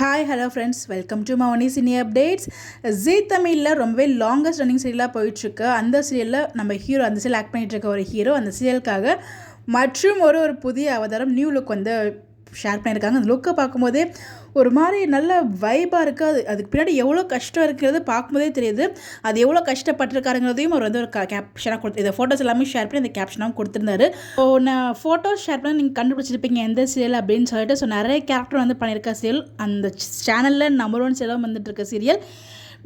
Hi hello friends, welcome to Mouni cine updates. Zee தமிழில் ரொம்பவே longest running சீரியலாக போயிட்டுருக்கு. அந்த சீரியலில் நம்ம ஹீரோ, அந்த சீரியல் ஆக்ட் பண்ணிகிட்டு இருக்க ஒரு ஹீரோ அந்த சீரியலுக்காக மற்றும் ஒரு புதிய அவதாரம் நியூ லுக் வந்து ஷேர் பண்ணியிருக்காங்க. அந்த லுக்கை பார்க்கும்போதே ஒரு மாதிரி நல்ல வைபாக இருக்குது. அதுக்கு பின்னாடி எவ்வளோ கஷ்டம் இருக்கிறது பார்க்கும்போதே தெரியுது. அது எவ்வளோ கஷ்டப்பட்டிருக்காருங்கிறதையும் அவர் வந்து ஒரு கேப்ஷனாக கொடுத்து, இதை ஃபோட்டோஸ் எல்லாமே ஷேர் பண்ணி இந்த கேப்ஷனாகவும் கொடுத்துருந்தாரு. ஸோ நான் ஃபோட்டோஸ் ஷேர் பண்ணி நீங்கள் கண்டுபிடிச்சிருப்பீங்க எந்த சீரியல் அப்படின்னு சொல்லிட்டு. ஸோ நிறைய கேரக்டர் வந்து பண்ணியிருக்க சீரியல், அந்த சேனலில் நம்பர் 1 சீரியலாக வந்துட்டு இருக்க சீரியல்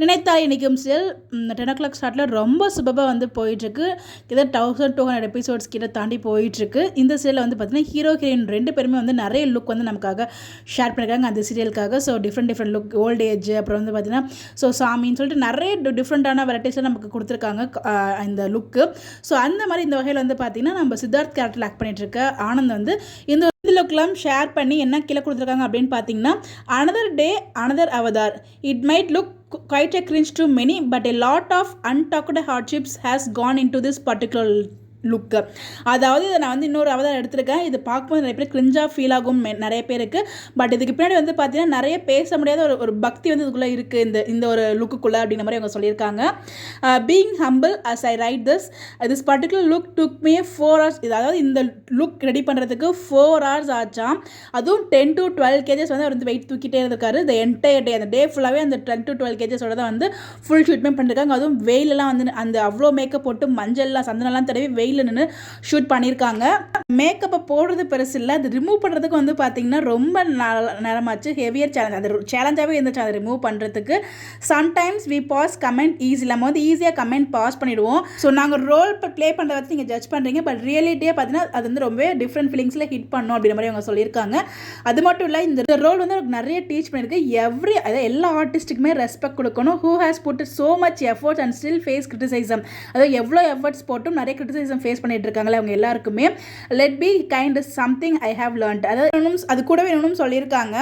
நினைத்தால் இன்றைக்கும் சீரியல் 10 o'clock ஸ்டார்ட்டில் ரொம்ப சுபமாக வந்து போயிட்டுருக்கு. கிட்ட 1200 எபிசோட்ஸ் கிட்ட தாண்டி போயிட்டுருக்கு. இந்த சீரியலில் வந்து பார்த்திங்கன்னா ஹீரோ ஹீரோயின் 2 பேருமே வந்து நிறைய லுக் வந்து நமக்காக ஷேர் பண்ணியிருக்காங்க அந்த சீரியலுக்காக. So different look, old age, அப்புறம் வந்து பார்த்திங்கன்னா ஸோ சாமின்னு சொல்லிட்டு நிறைய டிஃப்ரெண்ட்டான வெரைட்டிஸில் நமக்கு கொடுத்துருக்காங்க இந்த லுக்கு. ஸோ அந்த மாதிரி இந்த வகையில் வந்து பார்த்திங்கன்னா நம்ம சித்தார்த் கேரக்டர் ஆக்ட் பண்ணிகிட்ருக்க ஆனந்த் வந்து இந்த லுக்லாம் ஷேர் பண்ணி என்ன கீழே கொடுத்துருக்காங்க அப்படின்னு பார்த்தீங்கன்னா, another day another avatar, it might look quite a cringe to many, but a lot of untalked hardships has gone into this particular லுக்கு. அதாவது இதை நான் வந்து இன்னொரு அவதாரம் எடுத்திருக்கேன். இது பார்க்கும்போது நிறைய பேர் கிரிஞ்சாக ஃபீல் ஆகும் நிறைய பேருக்கு. பட் இதுக்கு பின்னாடி வந்து பார்த்தீங்கன்னா நிறைய பேச முடியாத ஒரு பக்தி வந்து இதுக்குள்ளே இருக்குது இந்த ஒரு லுக்குக்குள்ளே அப்படிங்கிற மாதிரி அவங்க சொல்லியிருக்காங்க. Being humble as I write this particular look took me 4 hours. அதாவது இந்த லுக் ரெடி பண்ணுறதுக்கு 4 hours ஆச்சாம். அதுவும் 10 to 12 kgs வந்து அவர் வந்து வெயிட் தூக்கிட்டே இருக்காரு. இந்த என்டையர் டே, அந்த டே ஃபுல்லாகவே அந்த 10 to 12 kgsோட தான் வந்து ஃபுல் ஷூட்மெண்ட் பண்ணியிருக்காங்க. அதுவும் வெயிலெலாம் வந்து அந்த அவ்வளோ மேக்கப் போட்டு மஞ்சள்லாம் சந்தனம்லாம் தடவி வெயில் நின்று ஷூட் பண்ணியிருக்காங்க. மேக்கப்பை போடுறது பெருசு இல்லை, அது ரிமூவ் பண்ணுறதுக்கு வந்து பார்த்தீங்கன்னா ரொம்ப நேரமாச்சு. ஹெவியர் சேலஞ்ச், அது சேலஞ்சாகவே இருந்துச்சு அதை ரிமூவ் பண்ணுறதுக்கு. Sometimes we pass comment easy, நம்ம வந்து ஈஸியாக கமெண்ட் பாஸ் பண்ணிவிடுவோம். ஸோ நாங்கள் ரோல் ப்ளே பண்ணுறத வச்சு நீங்கள் ஜட்ஜ் பண்ணுறீங்க, பட் ரியாலிட்டியே பார்த்தீங்கன்னா அது வந்து ரொம்ப டிஃப்ரெண்ட் ஃபீலிங்ஸில் ஹிட் பண்ணும் அப்படிங்கிற மாதிரி அவங்க சொல்லியிருக்காங்க. அது மட்டும் இல்லை, இந்த ரோல் வந்து எனக்கு நிறைய டீச் பண்ணியிருக்கு. அதாவது எல்லா ஆர்டிஸ்ட்டுக்குமே ரெஸ்பெக்ட் கொடுக்கணும். Who has put so much efforts and still face criticism. அதாவது எவ்வளோ எஃபர்ட்ஸ் போட்டும் நிறைய கிரிட்டிசிசம் ஃபேஸ் பண்ணிட்டு இருக்காங்களே அவங்க எல்லாருக்குமே. Let be kind is something I have learnt. அதாவது அது கூடவே இன்னும் சொல்லியிருக்காங்க,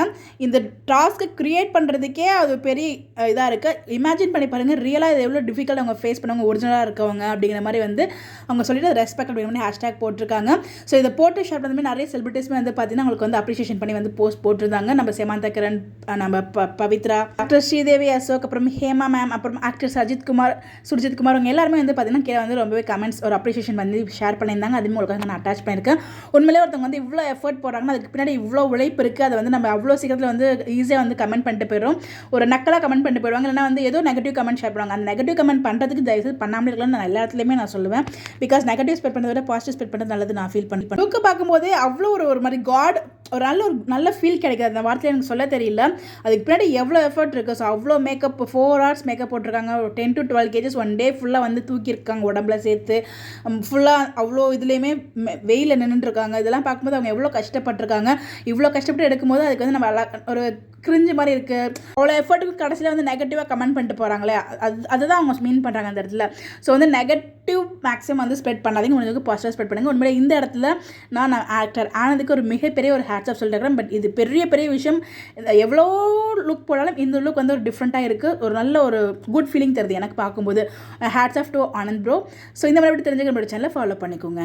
இந்த டாஸ்க்கை கிரியேட் பண்ணுறதுக்கே அது பெரிய இதாக இருக்குது. இமேஜின் பண்ணி பாருங்கள், ரியலாக இது எவ்வளோ டிஃபிகல்ட் அவங்க ஃபேஸ் பண்ணுவாங்க ஒரிஜினலாக இருக்கவங்க அப்படிங்கிற மாதிரி வந்து அவங்க சொல்லிட்டு ரெஸ்பெக்ட் அப்படிங்கிற மாதிரி ஹேஷ்டேக் போட்டிருக்காங்க. ஸோ இதை போட்டு ஷேர் பண்ண மாதிரி நிறைய செலிபிரிட்டிஸ்மே வந்து பார்த்தீங்கன்னா அவங்களுக்கு வந்து அப்ரிஷியேஷன் பண்ணி வந்து போஸ்ட் போட்டிருந்தாங்க. நம்ம சமந்தா கிரண், நம்ம பவித்ரா, ஆக்டர் ஸ்ரீதேவி அசோக், அப்புறம் ஹேமா மேம், அப்புறம் ஆக்டர் சுர்ஜித் குமார் அவங்க எல்லாருமே வந்து பார்த்தீங்கன்னா கீழே வந்து ரொம்பவே கமெண்ட்ஸ் ஒரு அப்ரிஷியேஷன் வந்து ஷேர் பண்ணியிருந்தாங்க. அதுவுமே உங்களுக்கு நான் அட்டாச் பண்ணியிருக்கேன். உண்மையிலே ஒருத்தவங்க வந்து இவ்வளோ எஃபர்ட் போடுறாங்கன்னா அதுக்கு பின்னாடி இவ்வளோ உழைப்பு இருக்குது. அதை வந்து நம்ம அவ்வளோ சீக்கிரத்தில் வந்து ஈஸியாக வந்து கமெண்ட் பண்ணிட்டு போயிடும். ஒரு நக்கலாக கமெண்ட் பண்ணிட்டு போயிடுவாங்க, இல்லைனா வந்து ஏதோ நெகட்டிவ் கமெண்ட் ஷேர் பண்ணுவாங்க. அந்த நெகட்டிவ் கமெண்ட் பண்ணுறதுக்கு தயவுசெய்து பண்ணாமல் இருக்கலாம்னு நான் எல்லா இடத்துலையுமே நான் சொல்லுவேன். பிகாஸ் நெகட்டிவ் ஸ்பெட் பண்ணுறத விட பாசிட்டிவ் ஸ்பெட் பண்ணுறது நல்லது நான் ஃபீல் பண்ணி லுக்கு பார்க்கும்போதே அவ்வளோ ஒரு மாதிரி காட் ஒரு நல்ல ஃபீல் கிடைக்காது. அந்த வார்த்தையில் எனக்கு சொல்ல தெரியல. அதுக்கு பின்னாடி எவ்வளோ எஃபர்ட் இருக்குது. ஸோ அவ்வளோ மேக்கப் 4 hours மேக்கப் போட்டிருக்காங்க. 10 to 12 kgs ஒன் டே ஃபுல்லாக வந்து தூக்கியிருக்காங்க உடம்புல சேர்த்து. ஃபுல்லாக அவ்வளோ இதுலேயுமே வெயிலில் நின்றுட்டுருக்காங்க. இதெல்லாம் பார்க்கும்போது அவங்க எவ்வளோ கஷ்டப்பட்டிருக்காங்க. இவ்வளோ கஷ்டப்பட்டு எடுக்கும்போது அதுக்கு வந்து நம்ம ஒரு கிரிஞ்சு மாதிரி இருக்குது. அவ்வளோ எஃபர்ட்டுக்கு கடைசியில் வந்து நெகட்டிவாக கமெண்ட் பண்ணிட்டு போகிறாங்களே, அதுதான் அவங்க மீன் பண்ணுறாங்க அந்த இடத்துல. ஸோ வந்து நெகட்டிவ் மேக்ஸிமம் வந்து ஸ்ப்ரெட் பண்ணாதீங்க, உங்களுக்கு பாசிட்டிவ் ஸ்ப்ரெட் பண்ணுங்கள். உண்மையிலே இந்த இடத்துல நான் ஆக்டர் ஆனதுக்கு ஒரு மிகப்பெரிய ஒரு ஹேட்ஸ் ஆஃப் சொல்லிட்டு. பட் இது பெரிய விஷயம். எவ்வளோ லுக் போனாலும் இந்த லுக் வந்து ஒரு டிஃப்ரெண்ட்டாக இருக்குது. ஒரு நல்ல ஒரு குட் ஃபீலிங் தருது எனக்கு பார்க்கும்போது. Hats off to Anand bro. So இந்த மாதிரி தெரிஞ்சுக்க நம்மளோட சேனலை ஃபாலோ பண்ணிக்கோங்க.